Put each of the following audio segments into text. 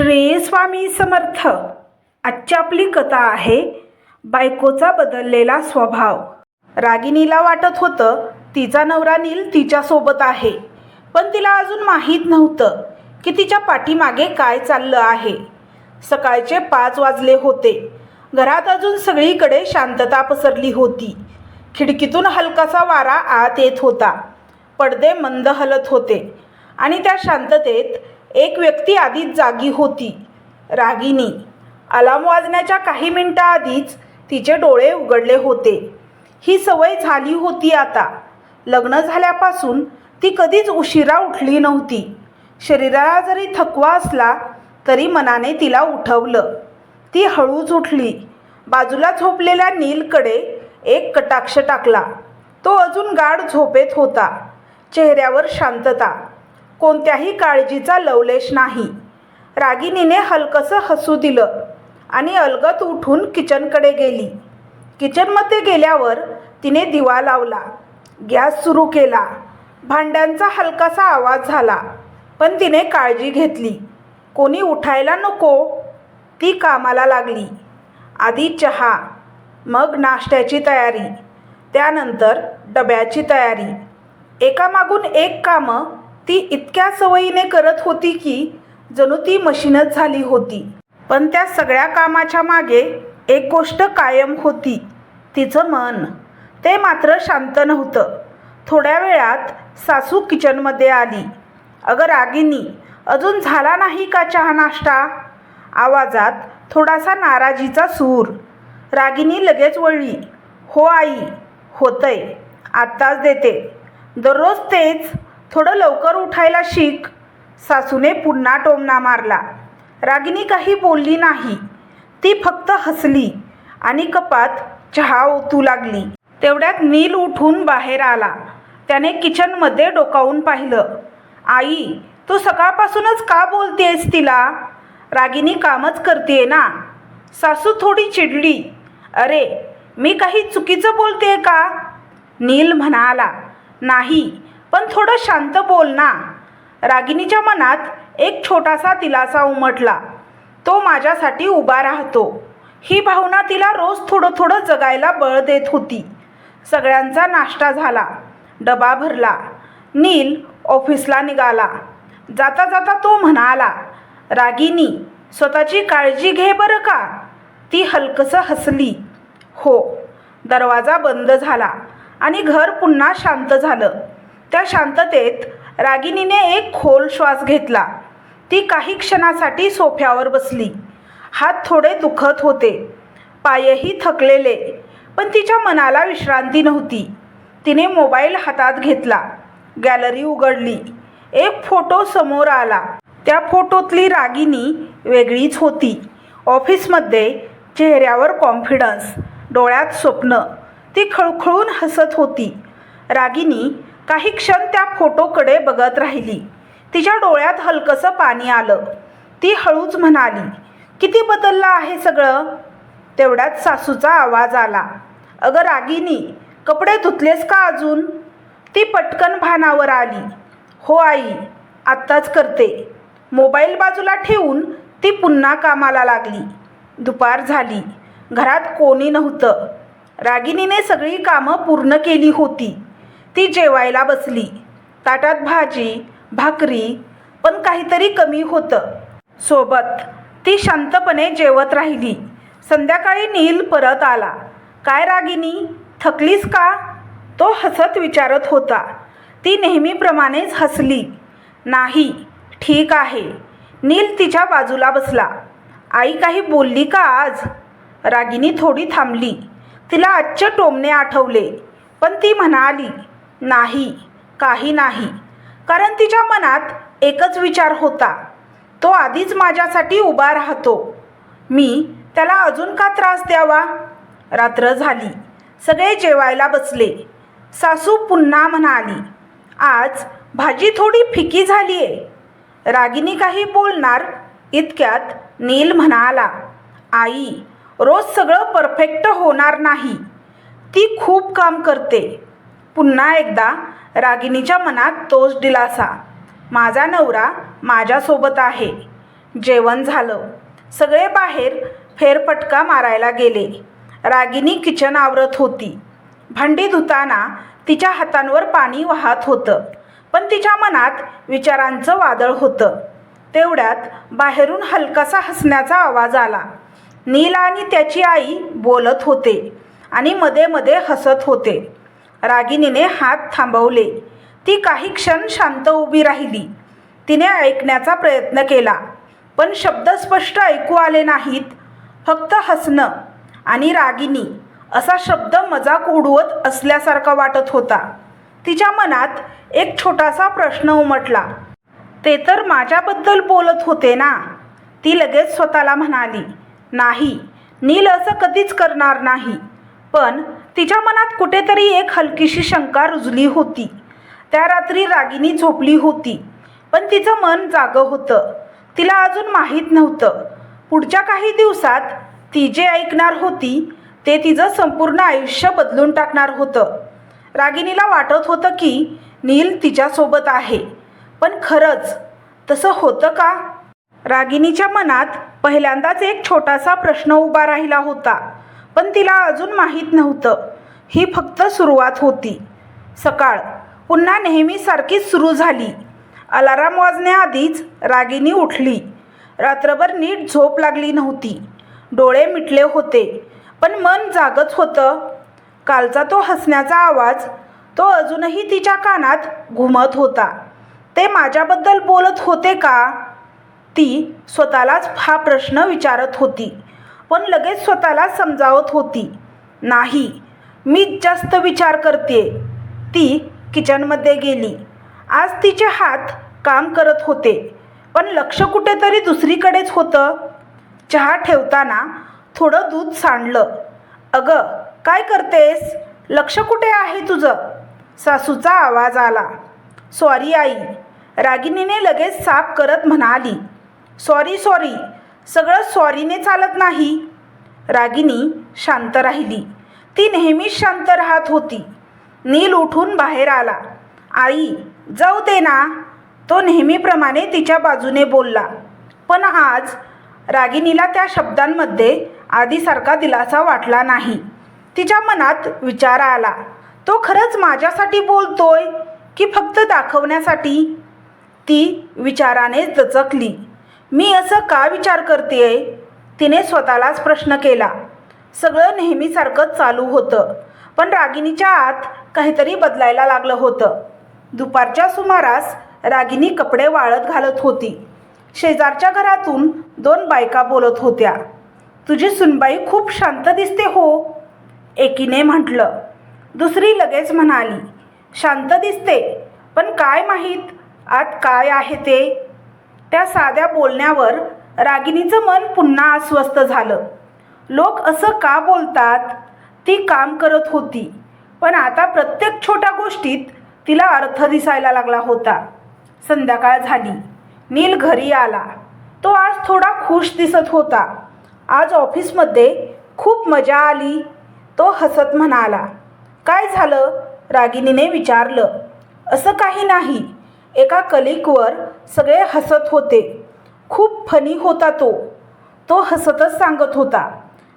श्री स्वामी समर्थ. आजची आपली कथा आहे बायकोचा बदललेला स्वभाव. रागिणीला वाटत होतं तिचा नवरा नील तिच्यासोबत आहे, पण तिला अजून माहीत नव्हतं की तिच्या पाठीमागे काय चाललं आहे. सकाळचे 5 वाजले होते. घरात अजून सगळीकडे शांतता पसरली होती. खिडकीतून हलकासा वारा आत येत होता. पडदे मंद हलत होते आणि त्या शांततेत एक व्यक्ती आधीच जागी होती, रागिनी. अलार्म वाजण्याच्या काही मिनिटांआधीच तिचे डोळे उघडले होते. ही सवय झाली होती आता. लग्न झाल्यापासून ती कधीच उशिरा उठली नव्हती. शरीराला जरी थकवा असला तरी मनाने तिला उठवलं. ती हळूच उठली. बाजूला झोपलेल्या नीलकडे एक कटाक्ष टाकला. तो अजून गाढ झोपेत होता. चेहऱ्यावर शांतता, कोणत्याही काळजीचा लवलेश नाही. रागिणीने हलकसं हसू दिलं आणि अलगद उठून किचनकडे गेली. किचनमध्ये गेल्यावर तिने दिवा लावला, गॅस सुरू केला. भांड्यांचा हलकासा आवाज झाला, पण तिने काळजी घेतली. कोणी उठायला नको. ती कामाला लागली. आधी चहा, मग नाश्त्याची तयारी, त्यानंतर डब्याची तयारी. एकामागून एक कामं ती इतक्या सवयीने करत होती की जणू ती मशीनच झाली होती. पण त्या सगळ्या कामाच्या मागे एक गोष्ट कायम होती, तिचं मन. ते मात्र शांत नव्हतं. थोड्या वेळात सासू किचनमध्ये आली. अगं रागिनी, अजून झाला नाही का चहा नाश्ता? आवाजात थोडासा नाराजीचा सूर. रागिनी लगेच वळली. हो आई, होतंय, आत्ताच देते. दररोज तेच, थोडं लवकर उठायला शिक. सासूने पुन्हा टोमणा मारला. रागिनी काही बोलली नाही. ती फक्त हसली आणि कपात चहा ओतू लागली. तेवढ्यात नील उठून बाहेर आला. त्याने किचनमध्ये डोकावून पाहिलं. आई, तू सकाळपासूनच का बोलतेस तिला? रागिनी कामच करतेय ना. सासू थोडी चिडली. अरे, मी काही चुकीचं बोलतेय का? नील म्हणाला. नाही, पण थोडं शांत बोल ना. रागिनीच्या मनात एक छोटासा दिलासा उमटला. तो माझ्यासाठी उभा राहतो. ही भावना तिला रोज थोडं थोडं जगायला बळ देत होती. सगळ्यांचा नाश्ता झाला. डबा भरला. नील ऑफिसला निघाला. जाता जाता तो म्हणाला, रागिनी, स्वतःची काळजी घे बरं का. ती हलकसं हसली. हो. दरवाजा बंद झाला आणि घर पुन्हा शांत झालं. त्या शांततेत रागिनीने एक खोल श्वास घेतला. ती काही क्षणासाठी सोफ्यावर बसली. हात थोडे दुखत होते, पायही थकलेले, पण तिच्या मनाला विश्रांती नव्हती. तिने मोबाईल हातात घेतला. गॅलरी उघडली. एक फोटो समोर आला. त्या फोटोतली रागिनी वेगळीच होती. ऑफिसमध्ये चेहऱ्यावर कॉन्फिडन्स, डोळ्यात स्वप्न. ती खळखळून हसत होती. रागिनी काही क्षण त्या फोटोकडे बघत राहिली. तिच्या डोळ्यात हलकसं पाणी आलं. ती हळूच म्हणाली, किती बदललं आहे सगळं. तेवढ्यात सासूचा आवाज आला. अगं रागिनी, कपडे धुतलेस का अजून? ती पटकन भानावर आली. हो आई, आत्ताच करते. मोबाईल बाजूला ठेवून ती पुन्हा कामाला लागली. दुपार झाली. घरात कोणी नव्हतं. रागिनीने सगळी कामं पूर्ण केली होती. ती जेवायला बसली. ताटात भाजी, भाकरी, पण काहीतरी कमी होतं. सोबत ती शांतपणे जेवत राहिली. संध्याकाळी नील परत आला. काय रागिनी, थकलीस का? तो हसत विचारत होता. ती नेहमीप्रमाणेच हसली. नाही, ठीक आहे. नील तिच्या बाजूला बसला. आई काही बोलली का आज? रागिनी थोडी थांबली. तिला आजचे टोमणे आठवले, पण ती म्हणाली, नाही, काही नाही. कारण तिच्या मनात एकच विचार होता, तो आधीच माझ्यासाठी उभा राहतो. मी त्याला अजून का त्रास द्यावा? रात्र झाली. सगळे जेवायला बसले. सासू पुन्हा म्हणाली, आज भाजी थोडी फिकी झाली आहे. रागिनी काही बोलणार इतक्यात नील म्हणाला, आई, रोज सगळं परफेक्ट होणार नाही. ती खूप काम करते. पुन्हा एकदा रागिनीच्या मनात तोच दिलासा. माझा नवरा माझ्यासोबत आहे. जेवण झालं. सगळे बाहेर फेरफटका मारायला गेले. रागिनी किचन आवरत होती. भांडी धुताना तिच्या हातांवर पाणी वाहत होतं, पण तिच्या मनात विचारांचं वादळ होतं. तेवढ्यात बाहेरून हलकासा हसण्याचा आवाज आला. नील आणि त्याची आई बोलत होते आणि मध्ये मध्ये हसत होते. रागिनीने हात थांबवले. ती काही क्षण शांत उभी राहिली. तिने ऐकण्याचा प्रयत्न केला, पण शब्द स्पष्ट ऐकू आले नाहीत. फक्त हसणं आणि रागिनी असा शब्द मजाक उडवत असल्यासारखा वाटत होता. तिच्या मनात एक छोटासा प्रश्न उमटला. ते तर माझ्याबद्दल बोलत होते ना? ती लगेच स्वतःला म्हणाली, नाही, नील असं कधीच करणार नाही. पण तिच्या मनात कुठेतरी एक हलकीशी शंका रुजली होती. त्या रात्री रागिनी झोपली होती, पण तिचं मन जागं होतं. तिला अजून माहीत नव्हतं पुढच्या काही दिवसात ती जे ऐकणार होती ते तिचं संपूर्ण आयुष्य बदलून टाकणार होतं. रागिनीला वाटत होतं की नील तिच्यासोबत आहे, पण खरंच तसं होतं का? रागिनीच्या मनात पहिल्यांदाच एक छोटासा प्रश्न उभा राहिला होता, पण तिला अजून माहीत नव्हतं. ही फक्त सुरुवात होती. सकाळ पुन्हा नेहमीसारखीच सुरू झाली. अलाराम वाजण्याआधीच रागिनी उठली. रात्रभर नीट झोप लागली नव्हती. डोळे मिटले होते, पण मन जागच होतं. कालचा तो हसण्याचा आवाज तो अजूनही तिच्या कानात घुमत होता. ते माझ्याबद्दल बोलत होते का? ती स्वतःलाच हा प्रश्न विचारत होती, पण लगेच स्वतःला समजावत होती, नाही, मीच जास्त विचार करते. ती किचनमध्ये गेली. आज तिचे हात काम करत होते, पण लक्ष कुठेतरी दुसरीकडेच होतं. चहा ठेवताना थोडं दूध सांडलं. अगं, काय करतेस? लक्ष कुठे आहे तुझं? सासूचा आवाज आला. सॉरी आई, रागिनीने लगेच साफ करत म्हणाली. सॉरी सॉरी, सगळं सॉरीने चालत नाही. रागिनी शांत राहिली. ती नेहमीच शांत राहत होती. नील उठून बाहेर आला. आई, जाऊ दे ना, तो नेहमीप्रमाणे तिच्या बाजूने बोलला. पण आज रागिनीला त्या शब्दांमध्ये आधीसारखा दिलासा वाटला नाही. तिच्या मनात विचार आला, तो खरंच माझ्यासाठी बोलतोय की फक्त दाखवण्यासाठी? ती विचाराने दचकली. मी असं का विचार करतेय? तिने स्वतःलाच प्रश्न केला. सगळं नेहमीसारखंच चालू होतं, पण रागिनीच्या आत काहीतरी बदलायला लागलं होतं. दुपारच्या सुमारास रागिनी कपडे वाळत घालत होती. शेजारच्या घरातून 2 बायका बोलत होत्या. तुझी सुनबाई खूप शांत दिसते हो, एकीने म्हटलं. दुसरी लगेच म्हणाली, शांत दिसते, पण काय माहीत आत काय आहे ते? त्या साध्या बोलण्यावर रागिनीचं मन पुन्हा अस्वस्थ झालं. लोक असं का बोलतात? ती काम करत होती, पण आता प्रत्येक छोट्या गोष्टीत तिला अर्थ दिसायला लागला होता. संध्याकाळ झाली. नील घरी आला. तो आज थोडा खुश दिसत होता. आज ऑफिसमध्ये खूप मजा आली, तो हसत म्हणाला. काय झालं? रागिनीने विचारलं. असं काही नाही. एका कलिकवर सगळे हसत होते. खूप फनी होता तो. तो हसतच सांगत होता,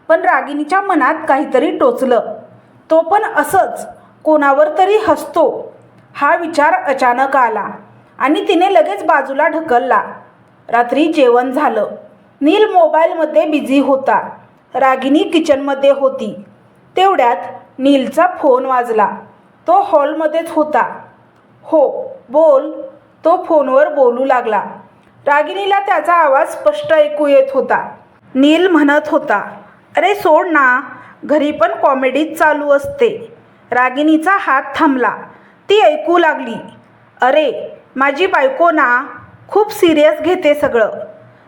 पण रागिनीच्या मनात काहीतरी टोचलं. तो पण असंच कोणावर तरी हसतो हा विचार अचानक आला आणि तिने लगेच बाजूला ढकलला. रात्री जेवण झालं. नील मोबाईलमध्ये बिझी होता. रागिनी किचनमध्ये होती. तेवढ्यात नीलचा फोन वाजला. तो हॉलमध्येच होता. हो बोल, तो फोनवर बोलू लागला. रागिनीला त्याचा आवाज स्पष्ट ऐकू येत होता. नील म्हणत होता, अरे सोड ना, घरी पण कॉमेडीच चालू असते. रागिनीचा हात थांबला. ती ऐकू लागली. अरे माझी बायको ना खूप सिरियस घेते सगळं.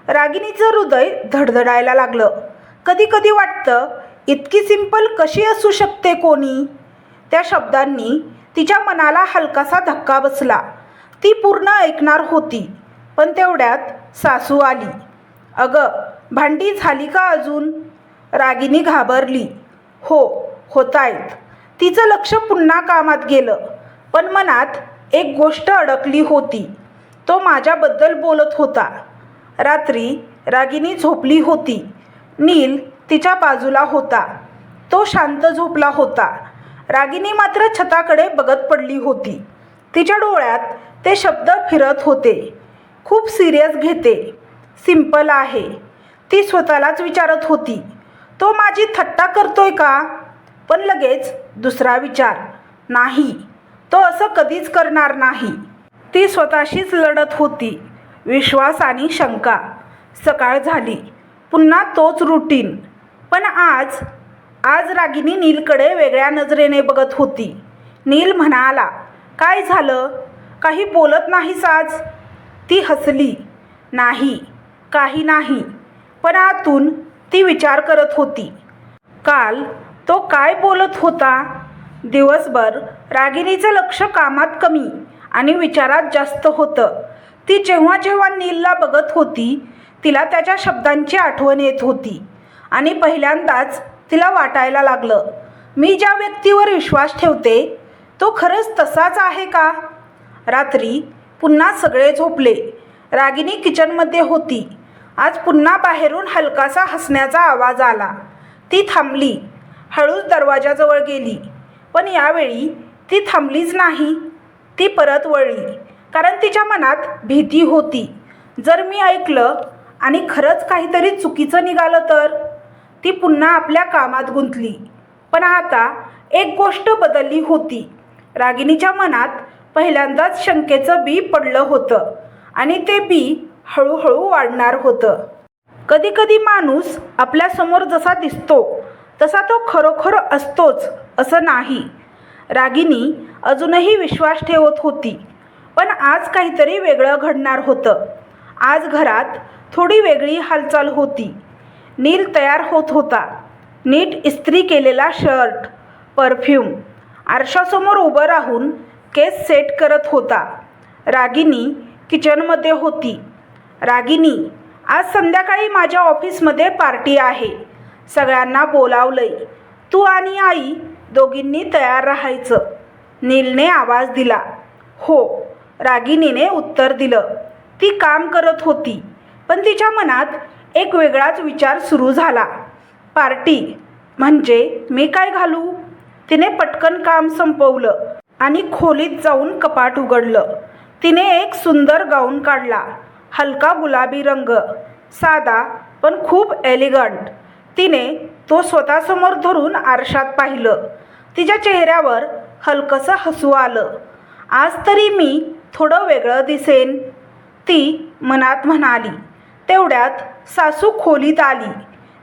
रागिनीचं हृदय धडधडायला लागलं. कधी कधी वाटतं, इतकी सिंपल कशी असू शकते कोणी? त्या शब्दांनी तिच्या मनाला हलकासा धक्का बसला. ती पूर्ण ऐकणार होती, पण तेवढ्यात सासू आली. अगं, भांडी झाली का अजून? रागिनी घाबरली. हो, होतायत. तिचं लक्ष पुन्हा कामात गेलं, पण मनात एक गोष्ट अडकली होती. तो माझ्याबद्दल बोलत होता. रात्री रागिनी झोपली होती. नील तिच्या बाजूला होता. तो शांत झोपला होता. रागिनी मात्र छताकडे बघत पडली होती. तिच्या डोळ्यात ते शब्द फिरत होते. खूप सिरियस घेते. सिंपल आहे. ती स्वतःलाच विचारत होती. तो माझी थट्टा करतोय का? पण लगेच दुसरा विचार, नाही, तो असं कधीच करणार नाही. ती स्वतःशीच लढत होती. विश्वास आणि शंका. सकाळ झाली. पुन्हा तोच रुटीन. पण आज रागिनी नीलकडे वेगळ्या नजरेने बघत होती. नील म्हणाला, काय झालं? काही बोलत नाहीस आज? ती हसली. नाही, काही नाही. पण आतून ती विचार करत होती. काल तो काय बोलत होता? दिवसभर रागिनीचं लक्ष कामात कमी आणि विचारात जास्त होतं. ती जेव्हा जेव्हा नीलला बघत होती, तिला त्याच्या शब्दांची आठवण येत होती. आणि पहिल्यांदाच तिला वाटायला लागलं, मी ज्या व्यक्तीवर विश्वास ठेवते तो खरंच तसाच आहे का? रात्री पुन्हा सगळे झोपले. रागिनी किचनमध्ये होती. आज पुन्हा बाहेरून हलकासा हसण्याचा आवाज आला. ती थांबली. हळूच दरवाजाजवळ गेली. पण यावेळी ती थांबलीच नाही. ती परत वळली. कारण तिच्या मनात भीती होती. जर मी ऐकलं आणि खरंच काहीतरी चुकीचं निघालं तर? ती पुन्हा आपल्या कामात गुंतली. पण आता एक गोष्ट बदलली होती. रागिनीच्या मनात पहिल्यांदाच शंकेचं बी पडलं होतं आणि ते बी हळूहळू वाढणार होतं. कधीकधी माणूस आपल्यासमोर जसा दिसतो तसा तो खरोखर असतोच असं नाही. रागिनी अजूनही विश्वास ठेवत होती. पण आज काहीतरी वेगळं घडणार होतं. आज घरात थोडी वेगळी हालचाल होती. नील तयार होत होता. नीट इस्त्री केलेला शर्ट, परफ्यूम. आरशासमोर उभं राहून केस सेट करत होता. रागिनी किचनमध्ये होती. रागिनी, आज संध्याकाळी माझ्या ऑफिसमध्ये पार्टी आहे. सगळ्यांना बोलावलंय. तू आणि आई दोघींनी तयार राहायचं. नीलने आवाज दिला. हो, रागिनीने उत्तर दिलं. ती काम करत होती. पण तिच्या मनात एक वेगळाच विचार सुरू झाला. पार्टी म्हणजे मी काय घालू? तिने पटकन काम संपवलं आणि खोलीत जाऊन कपाट उघडलं. तिने एक सुंदर गाऊन काढला. हलका गुलाबी रंग. साधा पण खूप एलिगंट. तिने तो स्वतःसमोर धरून आरशात पाहिलं. तिच्या चेहऱ्यावर हलकंसं हसू आलं. आज तरी मी थोडं वेगळं दिसेन, ती मनात म्हणाली. तेवढ्यात सासू खोलीत आली.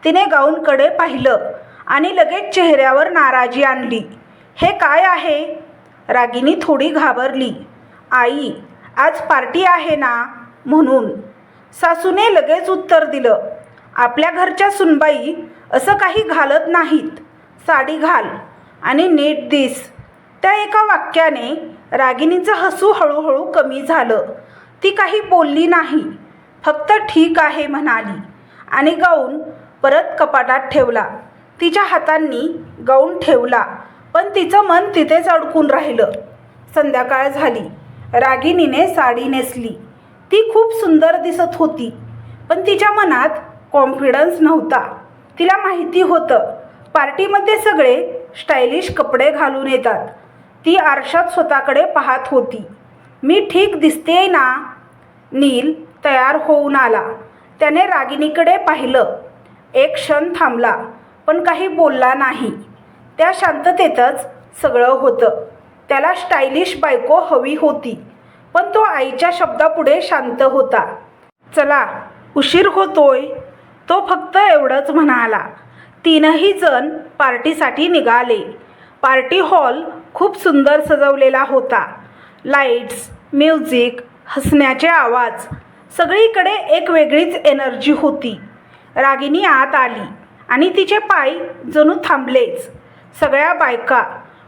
तिने गाऊनकडे पाहिलं आणि लगेच चेहऱ्यावर नाराजी आणली. हे काय आहे? रागिनी थोडी घाबरली. आई, आज पार्टी आहे ना म्हणून. सासूने लगेच उत्तर दिलं. आपल्या घरच्या सुनबाई असं काही घालत नाहीत. साडी घाल आणि नीट दिस. त्या एका वाक्याने रागिनीचं हसू हळूहळू कमी झालं. ती काही बोलली नाही. फक्त ठीक आहे म्हणाली आणि गाऊन परत कपाटात ठेवला. तिच्या हातांनी गाऊन ठेवला. पण तिचं मन तिथेच अडकून राहिलं. संध्याकाळ झाली. रागिनीने साडी नेसली. ती खूप सुंदर दिसत होती. पण तिच्या मनात कॉन्फिडन्स नव्हता. तिला माहिती होतं पार्टीमध्ये सगळे स्टायलिश कपडे घालून येतात. ती आरशात स्वतःकडे पाहत होती. मी ठीक दिसतेय ना? नील तयार होऊन आला. त्याने रागिनीकडे पाहिलं. एक क्षण थांबला पण काही बोलला नाही. त्या शांततेतच सगळं होतं. त्याला स्टायलिश बायको हवी होती. पण तो आईच्या शब्दापुढे शांत होता. चला, उशीर होतोय, तो फक्त एवढंच म्हणाला. तीनही जण पार्टीसाठी निघाले. पार्टी हॉल खूप सुंदर सजवलेला होता. लाईट्स, म्युझिक, हसण्याचे आवाज. सगळीकडे एक वेगळीच एनर्जी होती. रागिनी आत आली आणि तिचे पाय जणू थांबलेच. सगळ्या बायका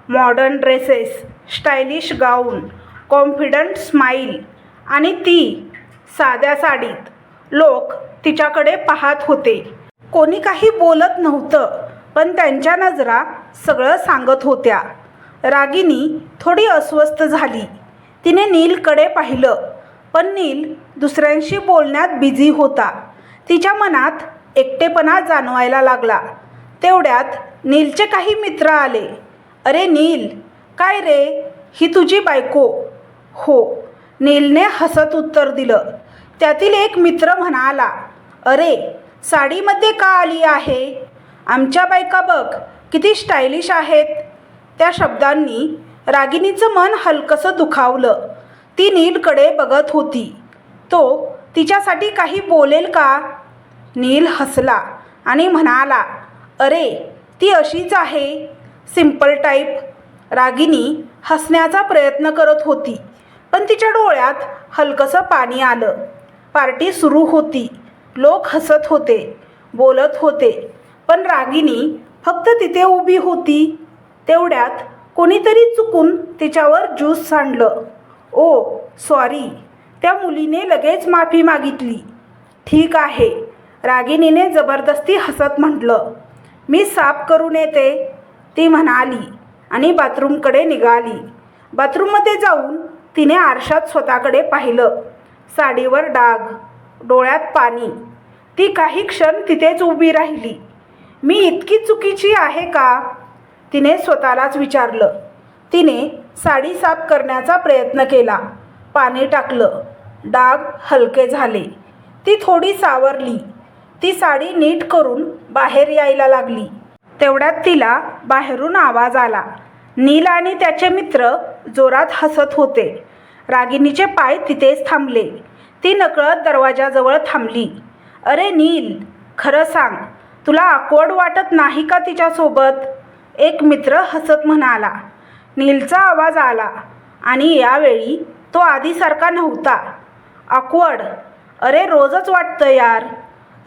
मॉडर्न ड्रेसेस, स्टायलिश गाऊन, कॉन्फिडंट स्माईल आणि ती साध्या साडीत. लोक तिच्याकडे पाहत होते. कोणी काही बोलत नव्हतं पण त्यांच्या नजरा सगळं सांगत होत्या. रागिनी थोडी अस्वस्थ झाली. तिने नीलकडे पाहिलं पण नील दुसऱ्यांशी बोलण्यात बिझी होता. तिच्या मनात एकटेपणा जाणवायला लागला. तेवढ्यात नीलचे काही मित्र आले. "अरे नील, काय रे, ही तुझी बायको?" "हो," नीलने हसत उत्तर दिलं. त्यातील एक मित्र म्हणाला, "अरे, साडीमध्ये का आली आहे? आमच्या बायका बघ किती स्टायलिश आहेत." त्या शब्दांनी रागिनीचं मन हलकंसं दुखावलं. ती नीलकडे बघत होती. तो तिच्यासाठी काही बोलेल का? नील हसला आणि म्हणाला, "अरे, ती अशीच आहे, सिंपल टाईप." रागिनी हसण्याचा प्रयत्न करत होती, पण तिच्या डोळ्यात हलकंसं पाणी आलं. पार्टी सुरू होती. लोक हसत होते, बोलत होते, पण रागिनी फक्त तिथे उभी होती. तेवढ्यात कोणीतरी चुकून तिच्यावर ज्यूस सांडलं. "ओ सॉरी." त्या मुलीने लगेच माफी मागितली. "ठीक आहे," रागिनीने जबरदस्ती हसत म्हटलं. "मी साफ करून येते," ती म्हणाली आणि बाथरूमकडे निघाली. बाथरूममध्ये जाऊन तिने आरशात स्वतःकडे पाहिलं. साडीवर डाग, डोळ्यात पाणी. ती काही क्षण तिथेच उभी राहिली. "मी इतकी चुकीची आहे का?" तिने स्वतःलाच विचारलं. तिने साडी साफ करण्याचा प्रयत्न केला. पाणी टाकलं. डाग हलके झाले. ती थोडी सावरली. ती साडी नीट करून बाहेर यायला लागली. तेवढ्यात तिला बाहेरून आवाज आला. नील आणि त्याचे मित्र जोरात हसत होते. रागिनीचे पाय तिथेच थांबले. ती नकळत दरवाजाजवळ थांबली. "अरे नील, खरं सांग, तुला ऑकवर्ड वाटत नाही का तिच्यासोबत?" एक मित्र हसत म्हणाला. नीलचा आवाज आला आणि यावेळी तो आधीसारखा नव्हता. "ऑकवर्ड? अरे रोजच वाटतं यार."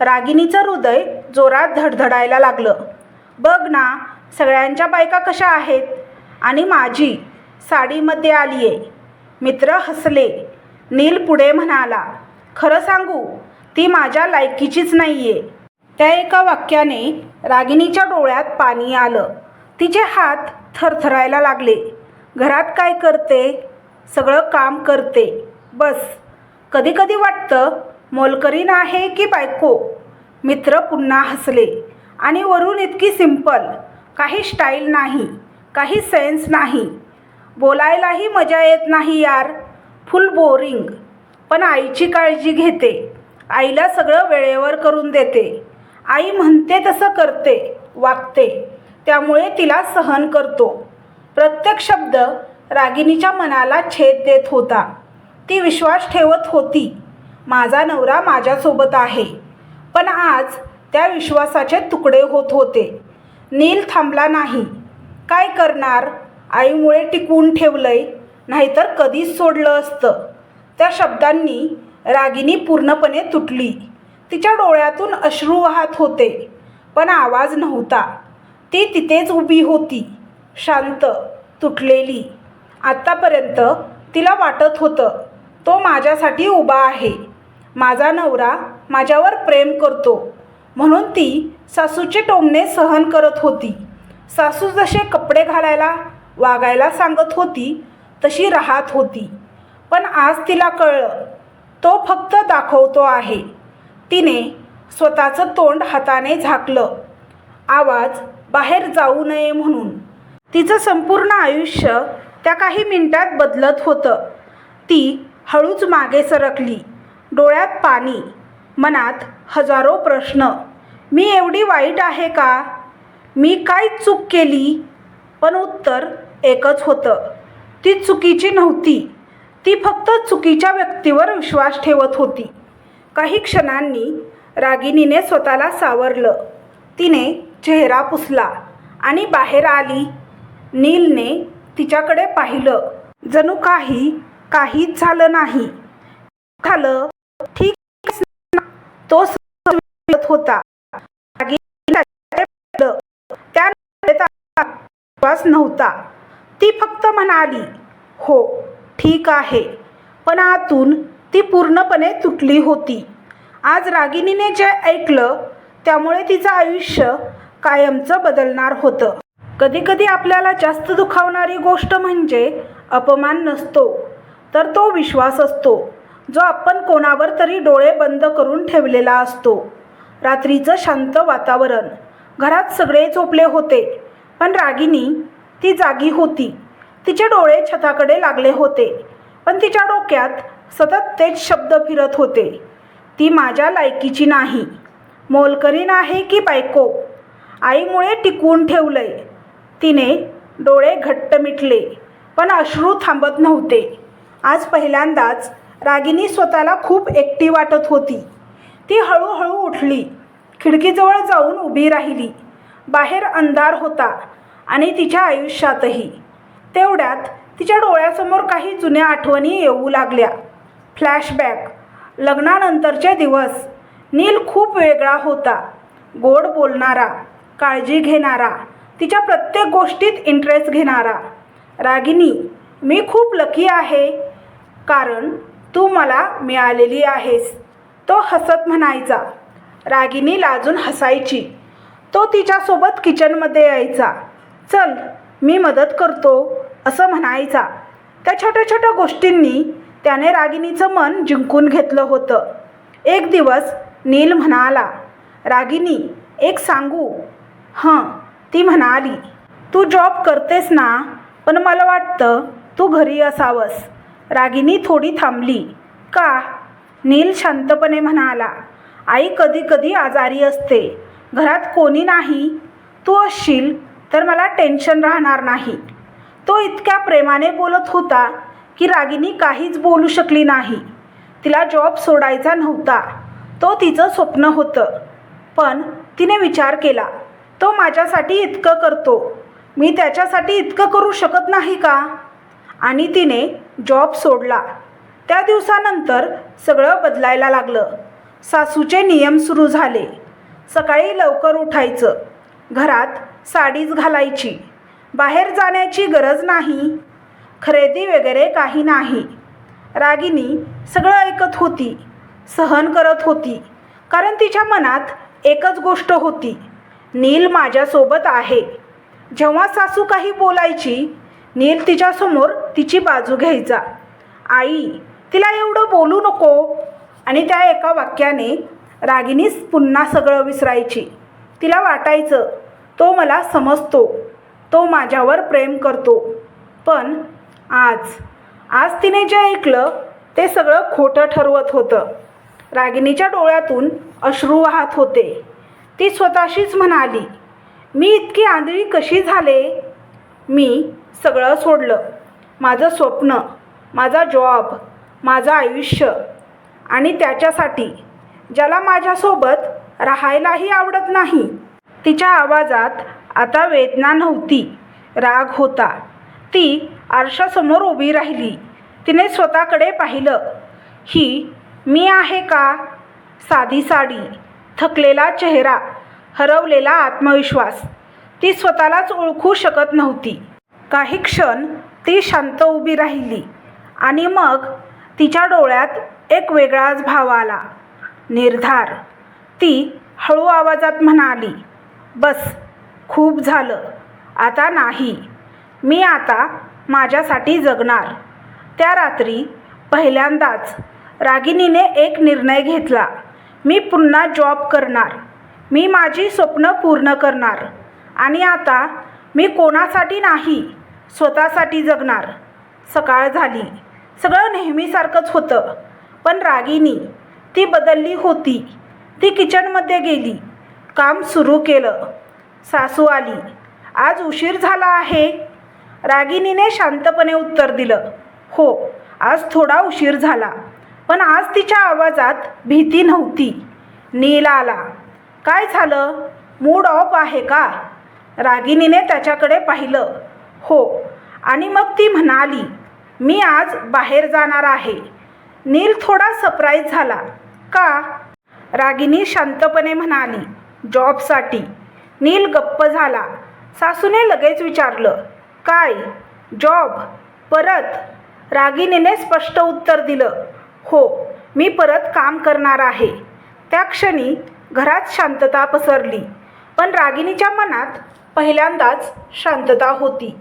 रागिनीचं हृदय जोरात धडधडायला लागलं. "बघ ना, सगळ्यांच्या बायका कशा आहेत आणि माझी साडीमध्ये आली आहे." मित्र हसले. नील पुढे म्हणाला, "खरं सांगू, ती माझ्या लायकीचीच नाही आहे." त्या एका वाक्याने रागिनीच्या डोळ्यात पाणी आलं. तिचे हात थरथरायला लागले. "घरात काय करते?" "सगळं काम करते, बस." "कधी कधी वाटतं मोलकरीण आहे की बायको." मित्र पुन्हा हसले. "आणि वरून इतकी सिंपल, काही स्टाईल नाही, काही सेन्स नाही. बोलायलाही मजा येत नाही यार, फुल बोरिंग. पण आईची काळजी घेते, आईला सगळं वेळेवर करून देते. आई म्हणते तसं करते, वागते, त्यामुळे तिला सहन करतो." प्रत्येक शब्द रागिनीच्या मनाला छेद देत होता. ती विश्वास ठेवत होती, माझा नवरा माझ्यासोबत आहे, पण आज त्या विश्वासाचे तुकडे होत होते. नील थांबला नाही. "काय करणार? आईमुळे टिकवून ठेवलंय, नाहीतर कधीच सोडलं असतं." त्या शब्दांनी रागिनी पूर्णपणे तुटली. तिच्या डोळ्यातून अश्रू वाहत होते, पण आवाज नव्हता. ती तिथेच उभी होती, शांत, तुटलेली. आत्तापर्यंत तिला वाटत होतं, तो माझ्यासाठी उभा आहे, माझा नवरा माझ्यावर प्रेम करतो, म्हणून ती सासूचे टोमणे सहन करत होती. सासू जसे कपडे घालायला, वागायला सांगत होती तशी राहत होती. पण आज तिला कळलं, तो फक्त दाखवतो आहे. तिने स्वतःचं तोंड हाताने झाकलं, आवाज बाहेर जाऊ नये म्हणून. तिचं संपूर्ण आयुष्य त्या काही मिनिटात बदलत होतं. ती हळूच मागे सरकली. डोळ्यात पाणी, मनात हजारो प्रश्न. मी एवढी वाईट आहे का? मी काय चूक केली? पण उत्तर एकच होतं, ती चुकीची नव्हती. ती फक्त चुकीच्या व्यक्तीवर विश्वास ठेवत होती. काही क्षणांनी रागिनीने स्वतःला सावरलं. तिने चेहरा पुसला आणि बाहेर आली. नीलने तिच्याकडे पाहिलं, जणू काहीच झालं नाही. "झालं ठीक ना?" तो सांगत होता. त्या विश्वास नव्हता. ती फक्त म्हणाली, "हो ठीक आहे," पण आतून ती पूर्णपणे तुटली होती. आज रागिनीने जे ऐकलं त्यामुळे तिचं आयुष्य कायमचं बदलणार होतं. कधीकधी आपल्याला जास्त दुखावणारी गोष्ट म्हणजे अपमान नसतो, तर तो विश्वास असतो. जो आपण कोणावर तरी डोळे बंद करून ठेवलेला असतो. रात्रीचं शांत वातावरण, घरात सगळे झोपले होते, पण रागिनी ती जागी होती. तिचे डोळे छताकडे लागले होते, पण तिच्या डोक्यात सतत तेच शब्द फिरत होते. ती माझ्या लायकीची नाही, मोलकरीण आहे की बायको, आईमुळे टिकवून ठेवलंय. तिने डोळे घट्ट मिटले, पण अश्रू थांबत नव्हते. आज पहिल्यांदाच रागिनी स्वतःला खूप एकटी वाटत होती. ती हळूहळू उठली, खिडकीजवळ जाऊन उभी राहिली. बाहेर अंधार होता आणि तिच्या आयुष्यातही. तेवढ्यात तिच्या डोळ्यासमोर काही जुन्या आठवणी येऊ लागल्या. फ्लॅशबॅक. लग्नानंतरचे दिवस. नील खूप वेगळा होता. गोड बोलणारा, काळजी घेणारा, तिच्या प्रत्येक गोष्टीत इंटरेस्ट घेणारा. रागिनी, मी खूप लकी आहे, कारण तू मला मिळालेली आहेस, तो हसत म्हणायचा. रागिनी लाजून हसायची. तो तिच्यासोबत किचनमध्ये यायचा. चल, मी मदत करतो, असं म्हणायचा. त्या छोट्या छोट्या गोष्टींनी त्याने रागिनीचं मन जिंकून घेतलं होतं. एक दिवस नील म्हणाला, रागिनी, एक सांगू? हं, ती म्हणाली. तू जॉब करतेस ना, पण मला वाटतं तू घरी असावंस. रागिनी थोडी थांबली. का? नील शांतपणे म्हणाला, आई कधी कधी आजारी असते, घरात कोणी नाही. तू असशील तर मला टेन्शन राहणार नाही. तो इतक्या प्रेमाने बोलत होता की रागिनी काहीच बोलू शकली नाही. तिला जॉब सोडायचा नव्हता, तो तिचं स्वप्न होतं. पण तिने विचार केला, तो माझ्यासाठी इतकं करतो, मी त्याच्यासाठी इतकं करू शकत नाही का? आणि तिने जॉब सोडला. त्या दिवसानंतर सगळं बदलायला लागलं. सासूचे नियम सुरू झाले. सकाळी लवकर उठायचं, घरात साडीच घालायची, बाहेर जाण्याची गरज नाही, खरेदी वगैरे काही नाही. रागिनी सगळं ऐकत होती, सहन करत होती, कारण तिच्या मनात एकच गोष्ट होती, नील माझ्यासोबत आहे. जेव्हा सासू काही बोलायची, नील तिच्यासमोर तिची बाजू घ्यायचा. आई, तिला एवढं बोलू नको. आणि त्या एका वाक्याने रागिनीच पुन्हा सगळं विसरायची. तिला वाटायचं, तो मला समजतो, तो माझ्यावर प्रेम करतो. पण आज तिने जे ऐकलं ते सगळं खोटं ठरवत होतं. रागिनीच्या डोळ्यातून अश्रू वाहत होते. ती स्वतःशीच म्हणाली, मी इतकी आंधळी कशी झाले? मी सगळं सोडलं, माझं स्वप्न, माझा जॉब, माझं आयुष्य, आणि त्याच्यासाठी ज्याला माझ्यासोबत राहायलाही आवडत नाही. तिच्या आवाजात आता वेदना नव्हती, राग होता. ती आरशासमोर उभी राहिली. तिने स्वतःकडे पाहिलं. ही मी आहे का? साधी साडी, थकलेला चेहरा, हरवलेला आत्मविश्वास. ती स्वतःलाच ओळखू शकत नव्हती. काही क्षण ती शांत उभी राहिली, आणि मग तिच्या डोळ्यात एक वेगळाच भाव आला, निर्धार. ती हळू आवाजात म्हणाली, बस, खूप झालं, आता नाही. मी आता माझ्यासाठी जगणार. त्या रात्री पहिल्यांदाच रागिनीने एक निर्णय घेतला, मी पुन्हा जॉब करणार, मी माझी स्वप्न पूर्ण करणार. आणि आता मी कोणासाठी नाही, स्वतःसाठी जगणार. सकाळ झाली. सगळं नेहमीसारखंच होतं, पण रागिनी, ती बदलली होती. ती किचनमध्ये गेली, काम सुरू केलं. सासू आली. आज उशीर झाला आहे? रागिनीने शांतपणे उत्तर दिलं, हो, आज थोडा उशीर झाला. पण आज तिच्या आवाजात भीती नव्हती. नील आला. काय झालं? मूड ऑफ आहे का? रागिनीने त्याच्याकडे पाहिलं. हो. आणि मग ती म्हणाली, मी आज बाहेर जाणार आहे. नील थोडा सरप्राईज झाला. का? रागिनी शांतपणे म्हणाली, जॉबसाठी. नील गप्प झाला. सासूने लगेच विचारलं, काय? जॉब? परत? रागिनीने स्पष्ट उत्तर दिलं, हो, मी परत काम करणार आहे. त्या क्षणी घरात शांतता पसरली. पण रागिनीच्या मनात पहिल्यांदाच शांतता होती.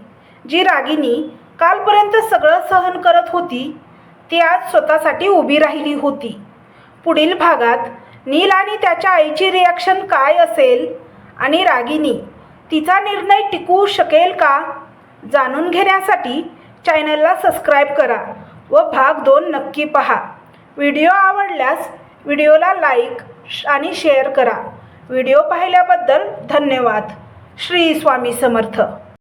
जी रागिनी कालपर्यंत सगळं सहन करत होती, ती आज स्वतःसाठी उभी राहिली होती. पुढील भागात नील आणि त्याच्या आईची रिॲक्शन काय असेल आणि रागिनी तिचा निर्णय टिकवू शकेल का, जाणून घेण्यासाठी चॅनलला सबस्क्राईब करा व भाग 2 नक्की पहा. व्हिडिओ आवडल्यास व्हिडिओला लाईक आणि शेअर करा. व्हिडिओ पाहिल्याबद्दल धन्यवाद. श्री स्वामी समर्थ.